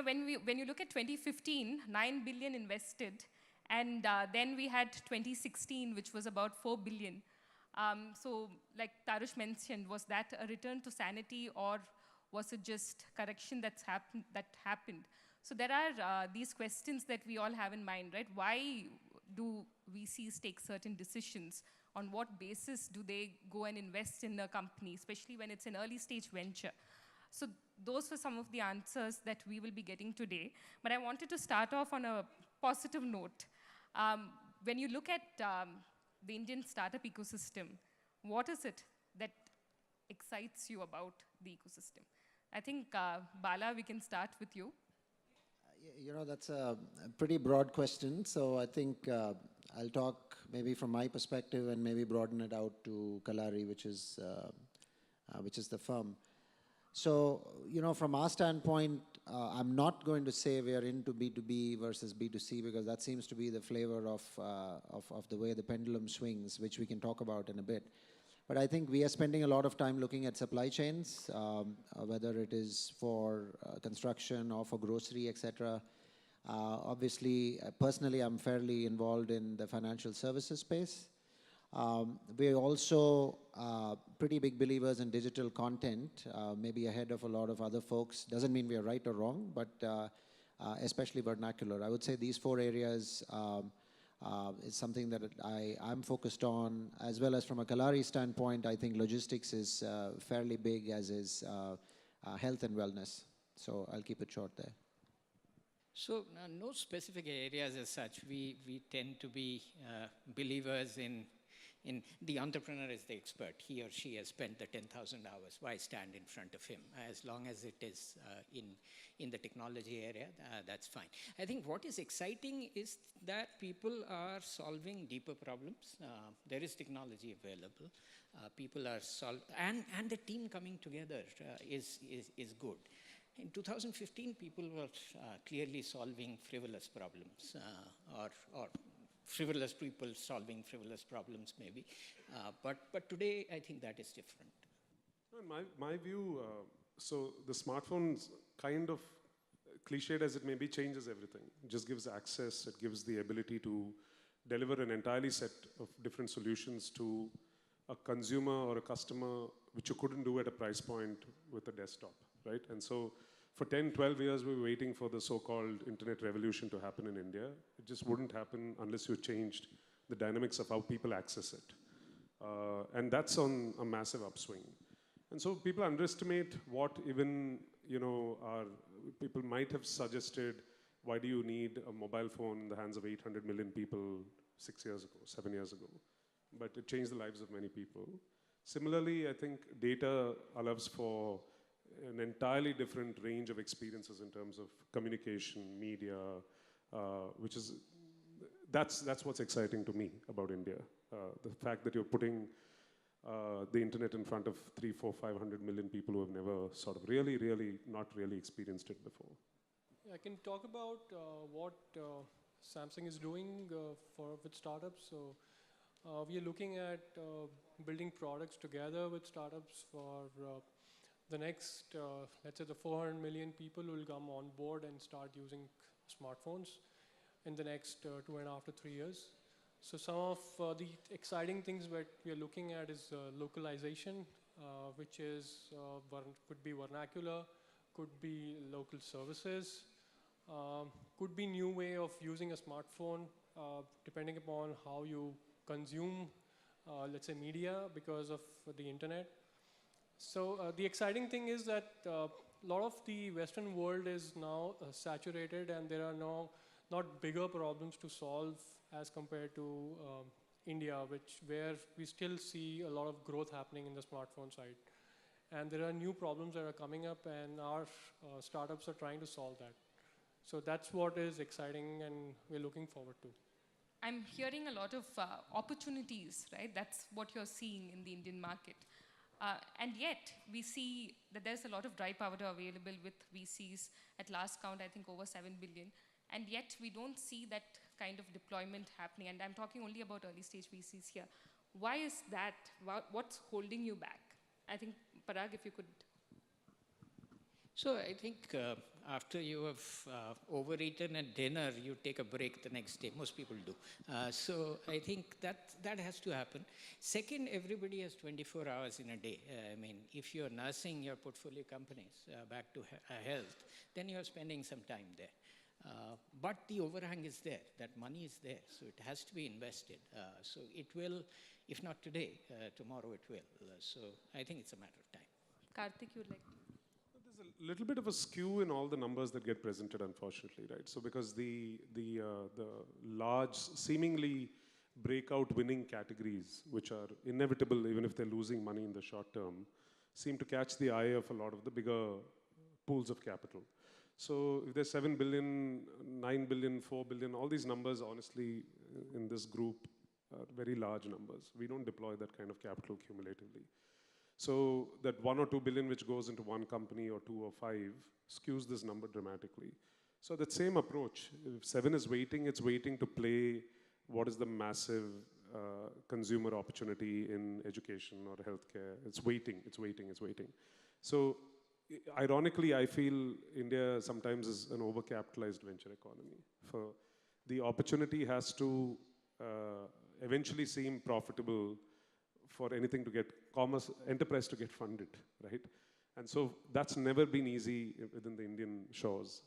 when you look at 2015, 9 billion invested, and then we had 2016, which was about 4 billion. So like Tarush mentioned, was that a return to sanity, or was it just correction that happened? So there are these questions that we all have in mind, right? Why do VCs take certain decisions? On what basis do they go and invest in a company, especially when it's an early stage venture? So those were some of the answers that we will be getting today. But I wanted to start off on a positive note. When you look at the Indian startup ecosystem, what is it that excites you about the ecosystem? I think, Bala, we can start with you. That's a pretty broad question. So I think I'll talk maybe from my perspective and maybe broaden it out to Kalari, which is the firm. So, from our standpoint, I'm not going to say we are into B2B versus B2C, because that seems to be the flavor of the way the pendulum swings, which we can talk about in a bit. But I think we are spending a lot of time looking at supply chains, whether it is for construction or for grocery, etc. Obviously, personally, I'm fairly involved in the financial services space. We're also pretty big believers in digital content, maybe ahead of a lot of other folks. Doesn't mean we are right or wrong, but especially vernacular. I would say these 4 areas is something that I'm focused on, as well as from a Kalari standpoint. I think logistics is fairly big, as is health and wellness. So I'll keep it short there. So no specific areas as such. We tend to be believers in the entrepreneur is the expert. He or she has spent the 10,000 hours. Why stand in front of him? As long as it is in the technology area, that's fine. I think what is exciting is that people are solving deeper problems. There is technology available. People are and the team coming together is good. In 2015, people were clearly solving frivolous problems, or frivolous people solving frivolous problems, maybe. But today, I think that is different. My view, so the smartphones, kind of cliched as it may be, changes everything. It just gives access. It gives the ability to deliver an entirely set of different solutions to a consumer or a customer, which you couldn't do at a price point with a desktop, right? And so for 10, 12 years, we were waiting for the so-called internet revolution to happen in India. It just wouldn't happen unless you changed the dynamics of how people access it. And that's on a massive upswing. And so people underestimate what even, people might have suggested, why do you need a mobile phone in the hands of 800 million people 6 years ago, 7 years ago? But it changed the lives of many people. Similarly, I think data allows for an entirely different range of experiences in terms of communication, media, that's what's exciting to me about India. The fact that you're putting the internet in front of 300, 400, 500 million people who have never sort of not really experienced it before. I can talk about what Samsung is doing with startups. So we are looking at building products together with startups for the next, let's say the 400 million people who will come on board and start using smartphones in the next 2.5 to 3 years. So some of the exciting things that we are looking at is localization, which is could be vernacular, could be local services, could be new way of using a smartphone, depending upon how you consume, let's say, media because of the internet. So the exciting thing is that a lot of the Western world is now saturated, and there are now not bigger problems to solve as compared to India, where we still see a lot of growth happening in the smartphone side. And there are new problems that are coming up, and our startups are trying to solve that. So that's what is exciting, and we're looking forward to. I'm hearing a lot of opportunities, right? That's what you're seeing in the Indian market. And yet, we see that there's a lot of dry powder available with VCs. At last count, I think over 7 billion. And yet, we don't see that kind of deployment happening. And I'm talking only about early stage VCs here. Why is that? What's holding you back? I think, Parag, if you could. So I think after you have overeaten at dinner, you take a break the next day. Most people do. So I think that has to happen. Second, everybody has 24 hours in a day. I mean, if you're nursing your portfolio companies back to health, then you're spending some time there. But the overhang is there, that money is there, so it has to be invested. So it will, if not today, tomorrow it will. So I think it's a matter of time. Karthik, you'd like to? There's a little bit of a skew in all the numbers that get presented, unfortunately, right? So because the large, seemingly breakout winning categories, which are inevitable even if they're losing money in the short term, seem to catch the eye of a lot of the bigger pools of capital. So if there's 7 billion, 9 billion, 4 billion, all these numbers, honestly, in this group are very large numbers. We don't deploy that kind of capital cumulatively. So that 1 or 2 billion which goes into one company or 2 or 5 skews this number dramatically. So that same approach, if 7 is waiting, it's waiting to play what is the massive consumer opportunity in education or healthcare. It's waiting, it's waiting, it's waiting. So ironically, I feel India sometimes is an overcapitalized venture economy. For the opportunity has to eventually seem profitable for anything to get commerce, enterprise to get funded, right? And so that's never been easy within the Indian shores.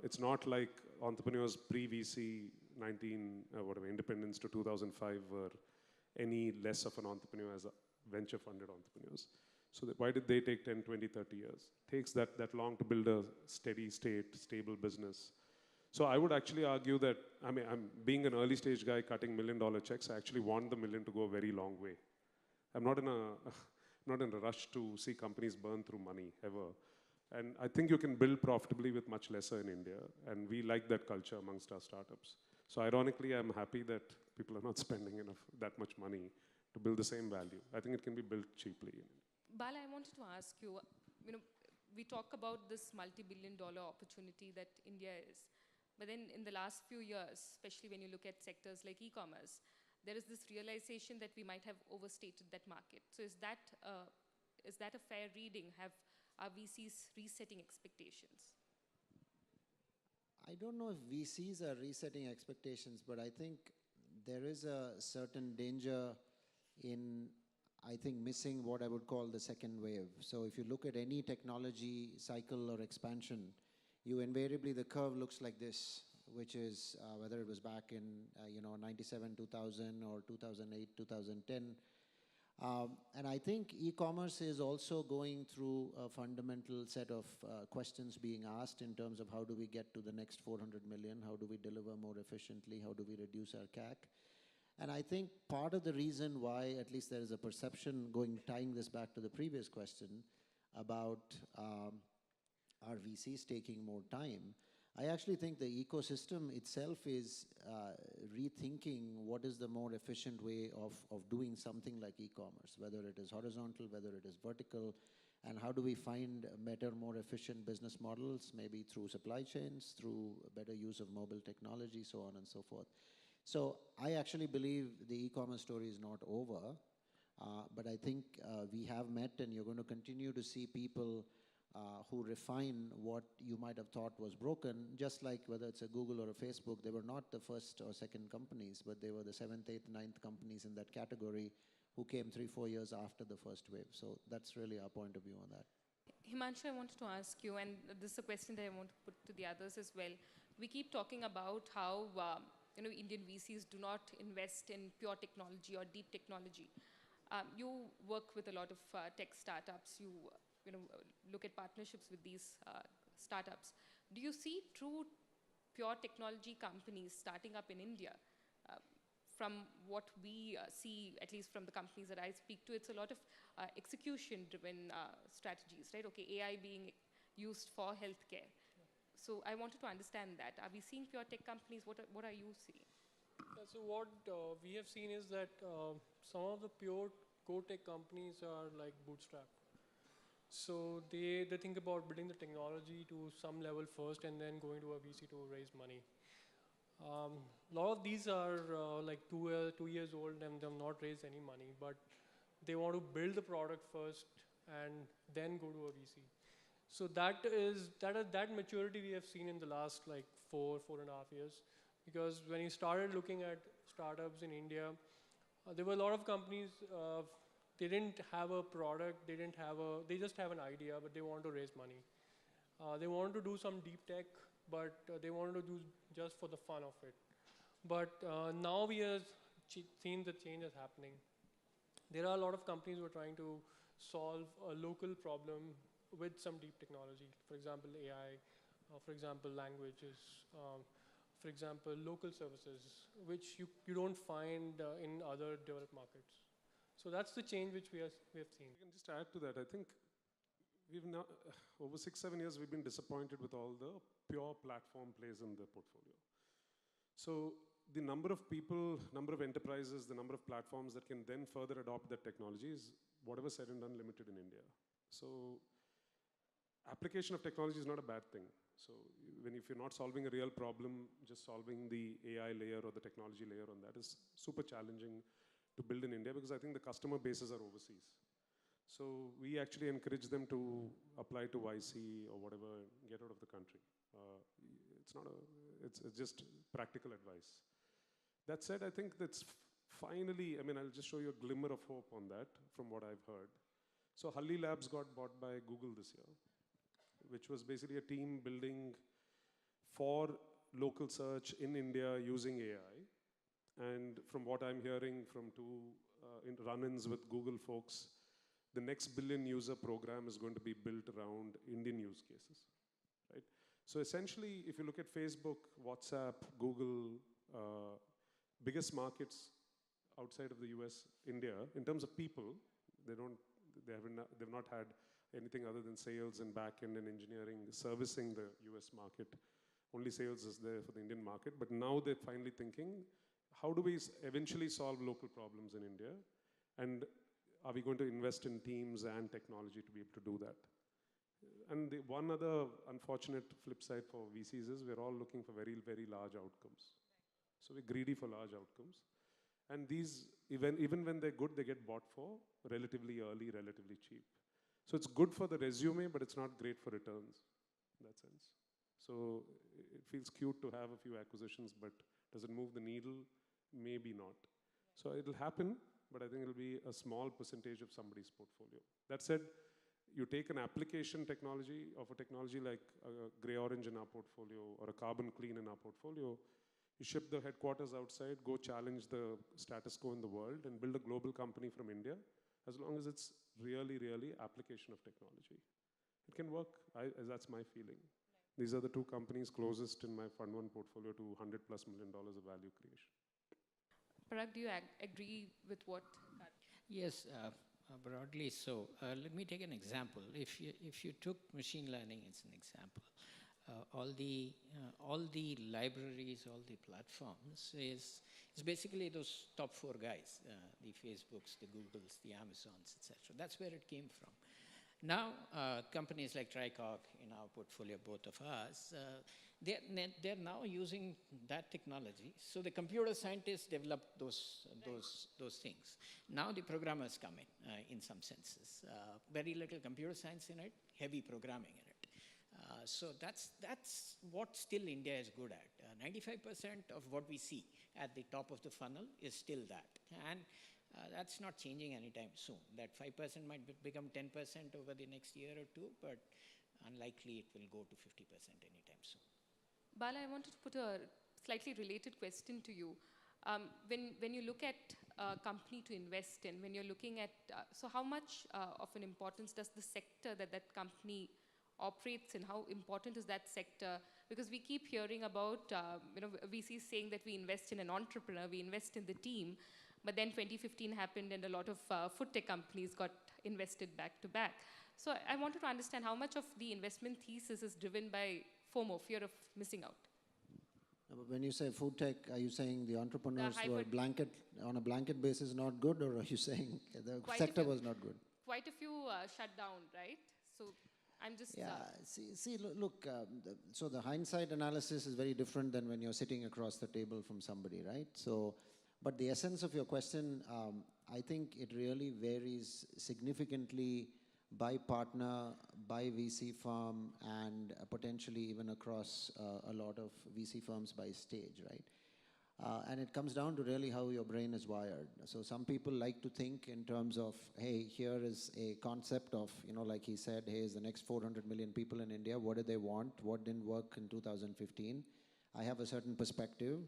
It's not like entrepreneurs pre-VC, independence to 2005 were any less of an entrepreneur as a venture-funded entrepreneurs. So why did they take 10, 20, 30 years? It takes that long to build a steady state, stable business. So I would actually argue that, I mean, I'm being an early stage guy cutting $1 million checks, I actually want the million to go a very long way. I'm not in a rush to see companies burn through money, ever. And I think you can build profitably with much lesser in India, and we like that culture amongst our startups. So ironically, I'm happy that people are not spending that much money to build the same value. I think it can be built cheaply. Bala, I wanted to ask you, we talk about this multi-billion-dollar opportunity that India is. But then in the last few years, especially when you look at sectors like e-commerce, there is this realization that we might have overstated that market. So is that a fair reading? Are VCs resetting expectations? I don't know if VCs are resetting expectations, but I think there is a certain danger in, I think, missing what I would call the second wave. So if you look at any technology cycle or expansion, you invariably, the curve looks like this, which is whether it was back in 97, 2000 or 2008, 2010. And I think e-commerce is also going through a fundamental set of questions being asked in terms of how do we get to the next 400 million, how do we deliver more efficiently, how do we reduce our CAC. And I think part of the reason why, at least there is a perception tying this back to the previous question about are VCs taking more time, I actually think the ecosystem itself is rethinking what is the more efficient way of doing something like e-commerce, whether it is horizontal, whether it is vertical, and how do we find better, more efficient business models, maybe through supply chains, through better use of mobile technology, so on and so forth. So I actually believe the e-commerce story is not over, but I think we have met, and you're going to continue to see people who refine what you might have thought was broken, just like whether it's a Google or a Facebook, they were not the first or second companies, but they were the 7th, 8th, 9th companies in that category who came 3-4 years after the first wave. So that's really our point of view on that. Himanshu, I wanted to ask you, and this is a question that I want to put to the others as well. We keep talking about how Indian VCs do not invest in pure technology or deep technology. You work with a lot of tech startups. You look at partnerships with these startups. Do you see true pure technology companies starting up in India? From what we see, at least from the companies that I speak to, it's a lot of execution-driven strategies, right? Okay, AI being used for healthcare. So I wanted to understand that. Are we seeing pure tech companies? What are you seeing? Yeah, so what we have seen is that some of the pure core tech companies are like Bootstrapped. So they think about building the technology to some level first and then going to a VC to raise money. A lot of these are like 2 years old and they have not raised any money, but they want to build the product first and then go to a VC. So that maturity we have seen in the last like 4.5 years. Because when you started looking at startups in India, there were a lot of companies, they didn't have a product, they just have an idea, but they want to raise money. They wanted to do some deep tech, but they wanted to do just for the fun of it. But now we are seeing the change is happening. There are a lot of companies who are trying to solve a local problem with some deep technology. For example, AI, for example, languages, for example, local services, which you don't find in other developed markets. So that's the change which we have seen. I can just add to that. I think we've now, over 6-7 years, we've been disappointed with all the pure platform plays in the portfolio. So the number of people, number of enterprises, the number of platforms that can then further adopt that technology is, whatever said and done, limited in India. So application of technology is not a bad thing. So if you're not solving a real problem, just solving the AI layer or the technology layer on that is super challenging to build in India, because I think the customer bases are overseas. So we actually encourage them to apply to YC or whatever, get out of the country. It's just practical advice. That said, I think that's finally, I'll just show you a glimmer of hope on that from what I've heard. So Halli Labs got bought by Google this year, which was basically a team building for local search in India using AI. And from what I'm hearing from two run-ins with Google folks, the next billion user program is going to be built around Indian use cases, right? So essentially, if you look at Facebook, WhatsApp, Google, biggest markets outside of the US, India, in terms of people, they've not had anything other than sales and back-end and engineering servicing the US market. Only sales is there for the Indian market, but now they're finally thinking, how do we eventually solve local problems in India? And are we going to invest in teams and technology to be able to do that? And the one other unfortunate flip side for VCs is we're all looking for very, very large outcomes. So we're greedy for large outcomes. And these, even when they're good, they get bought for relatively early, relatively cheap. So it's good for the resume, but it's not great for returns in that sense. So it feels cute to have a few acquisitions, but does it move the needle? Maybe not. So it'll happen, but I think it'll be a small percentage of somebody's portfolio. That said, you take an application technology of a technology like a gray orange in our portfolio or a carbon clean in our portfolio, you ship the headquarters outside, go challenge the status quo in the world and build a global company from India, as long as it's really, really application of technology. It can work, that's my feeling. These are the two companies closest in my Fund 1 portfolio to $100+ million of value creation. Parag, do you agree with what? Yes, broadly so. Let me take an example. If you took machine learning as an example, all the libraries, all the platforms is basically those top 4 guys, the Facebooks, the Googles, the Amazons, etc. That's where it came from. Now, companies like Tricorp in our portfolio, both of us, they're now using that technology. So the computer scientists developed those things. Now the programmers come in some senses. Very little computer science in it, heavy programming in it. So that's what still India is good at. 95% of what we see at the top of the funnel is still that. And that's not changing anytime soon. That 5% might become 10% over the next year or two, but unlikely it will go to 50% anytime soon. Bala, I wanted to put a slightly related question to you. When you look at a company to invest in, when you're looking at, so how much of an importance does the sector that company operates in, how important is that sector? Because we keep hearing about, VCs saying that we invest in an entrepreneur, we invest in the team, but then 2015 happened and a lot of food tech companies got invested back to back. So I wanted to understand how much of the investment thesis is driven by FOMO, fear of missing out. When you say food tech, are you saying the entrepreneurs were on a blanket basis not good, or are you saying the sector was not good? Quite a few shut down, right? So I'm just... Yeah, look, so the hindsight analysis is very different than when you're sitting across the table from somebody, right? So, but the essence of your question, I think it really varies significantly by partner, by VC firm, and potentially even across a lot of VC firms by stage, right? And it comes down to really how your brain is wired. So some people like to think in terms of, hey, here is a concept of, like he said, hey, is the next 400 million people in India, what do they want? What didn't work in 2015? I have a certain perspective,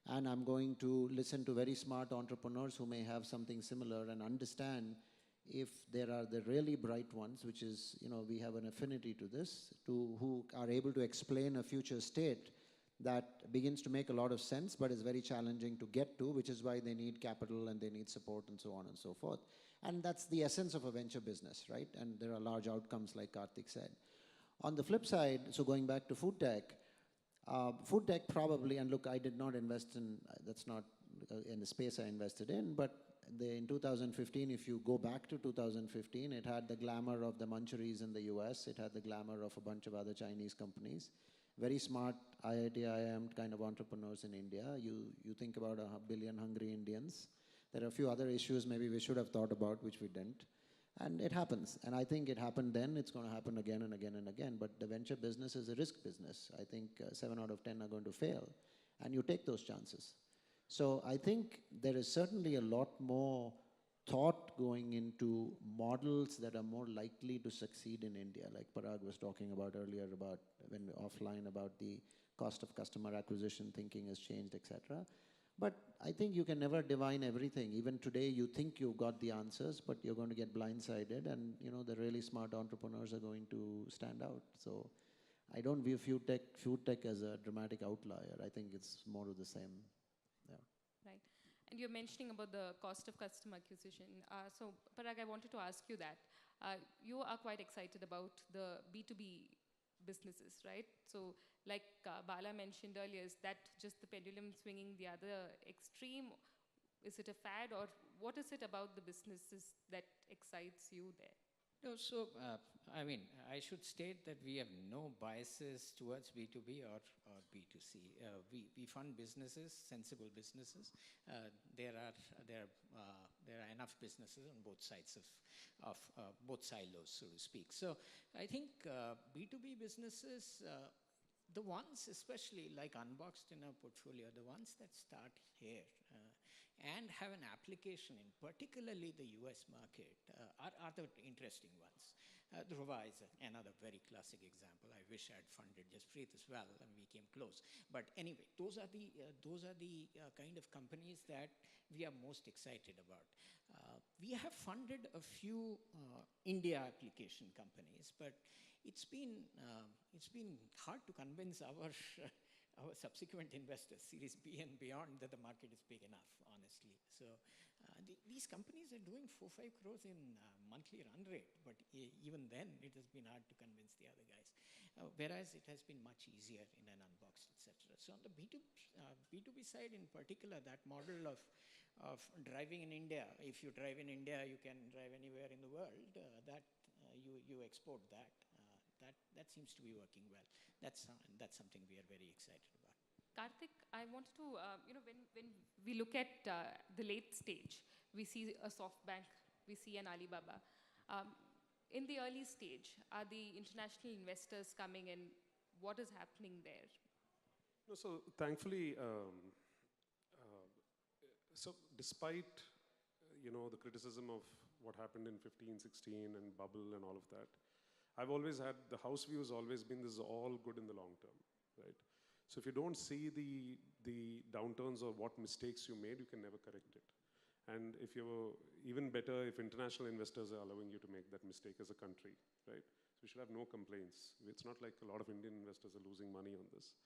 and I'm going to listen to very smart entrepreneurs who may have something similar and understand if there are the really bright ones, which is, we have an affinity to this, who are able to explain a future state that begins to make a lot of sense, but is very challenging to get to, which is why they need capital and they need support and so on and so forth. And that's the essence of a venture business, right? And there are large outcomes, like Karthik said. On the flip side, so going back to food tech probably, and look, I did not invest in, that's not in the space I invested in, but in 2015, if you go back to 2015, it had the glamour of the Manchuries in the US, it had the glamour of a bunch of other Chinese companies. Very smart IIT, IIM kind of entrepreneurs in India. You think about 1 billion hungry Indians. There are a few other issues maybe we should have thought about, which we didn't. And it happens. And I think it happened then, it's going to happen again and again and again. But the venture business is a risk business. I think 7 out of 10 are going to fail. And you take those chances. So I think there is certainly a lot more thought going into models that are more likely to succeed in India, like Parag was talking about earlier about when offline about the cost of customer acquisition thinking has changed, etc. But I think you can never divine everything. Even today, you think you've got the answers, but you're going to get blindsided, and the really smart entrepreneurs are going to stand out. So I don't view food tech as a dramatic outlier. I think it's more of the same. Yeah. Right. And you're mentioning about the cost of customer acquisition. So, Parag, I wanted to ask you that. You are quite excited about the B2B businesses, right? So, like Bala mentioned earlier, is that just the pendulum swinging the other extreme? Is it a fad, or what is it about the businesses that excites you there? No, so, I mean, I should state that we have no biases towards B2B or B2C. We fund businesses, sensible businesses. There are enough businesses on both sides of both silos, so to speak. So I think B2B businesses, the ones especially like Unboxed in our portfolio, the ones that start here and have an application in particularly the US market are the interesting ones. Dhruva is another very classic example. I wish I had funded Jaspreet as well, and we came close. But anyway, those are the kind of companies that we are most excited about. We have funded a few India application companies, but it's been hard to convince our subsequent investors, Series B and beyond, that the market is big enough, honestly. So these companies are doing 4-5 crores in monthly run rate, but even then it has been hard to convince the other guys. Whereas it has been much easier in an Unboxed, etc. So on the B2B side in particular, that model of driving in India, if you drive in India, you can drive anywhere in the world, you export that. That seems to be working well. That's something we are very excited about. Karthik, I wanted to, when we look at the late stage, we see a SoftBank, we see an Alibaba. In the early stage, are the international investors coming in? What is happening there? No, so thankfully, so despite the criticism of what happened in 15, 16 and bubble and all of that, I've always had, the house view has always been this is all good in the long term, right? So if you don't see the downturns or what mistakes you made, you can never correct it. And if you're even better, if international investors are allowing you to make that mistake as a country, right? So we should have no complaints. It's not like a lot of Indian investors are losing money on this.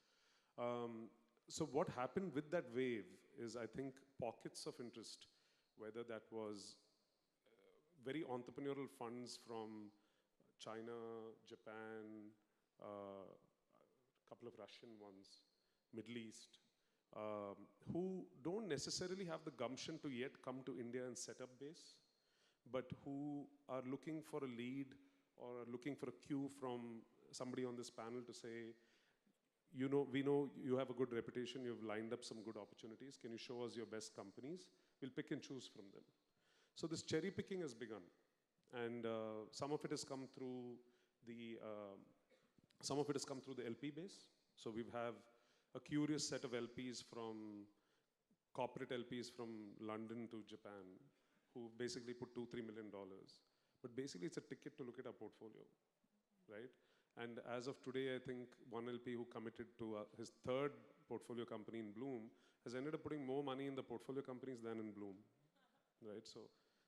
So what happened with that wave is, I think, pockets of interest, whether that was very entrepreneurial funds from China, Japan, a couple of Russian ones, Middle East, who don't necessarily have the gumption to yet come to India and set up base, but who are looking for a lead or are looking for a cue from somebody on this panel to say, we know you have a good reputation, you've lined up some good opportunities, can you show us your best companies? We'll pick and choose from them. So this cherry picking has begun. And some of it has come through the LP base. So we have a curious set of LPs from corporate LPs from London to Japan, who basically put $2-3 million. But basically, it's a ticket to look at our portfolio, right? And as of today, I think one LP who committed to his third portfolio company in Bloom has ended up putting more money in the portfolio companies than in Bloom, right? So,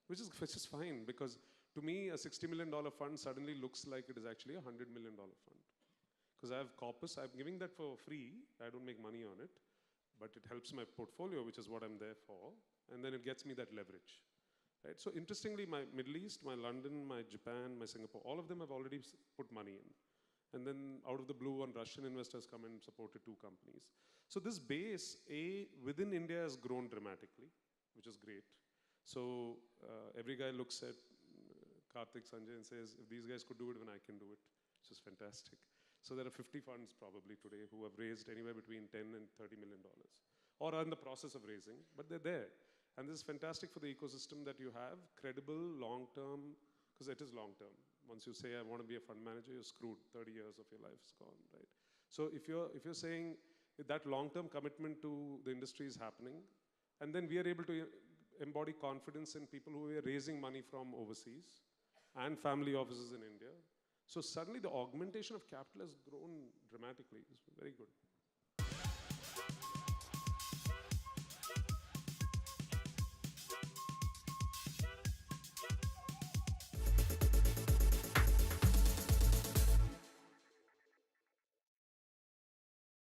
which is fine, because to me, a $60 million fund suddenly looks like it is actually a $100 million fund. Because I have corpus, I'm giving that for free, I don't make money on it, but it helps my portfolio, which is what I'm there for, and then it gets me that leverage. Right? So interestingly, my Middle East, my London, my Japan, my Singapore, all of them have already put money in. And then out of the blue, one Russian investors come and supported 2 companies. So this base, within India has grown dramatically, which is great. So every guy looks at Karthik, Sanjay and says, if these guys could do it, then I can do it, which is fantastic. So there are 50 funds probably today who have raised anywhere between $10 and $30 million, or are in the process of raising, but they're there. And this is fantastic for the ecosystem that you have, credible, long-term, because it is long-term. Once you say, I want to be a fund manager, you're screwed. 30 years of your life is gone, right? So if you're saying that long-term commitment to the industry is happening, and then we are able to embody confidence in people who are raising money from overseas and family offices in India. So suddenly the augmentation of capital has grown dramatically. It's very good.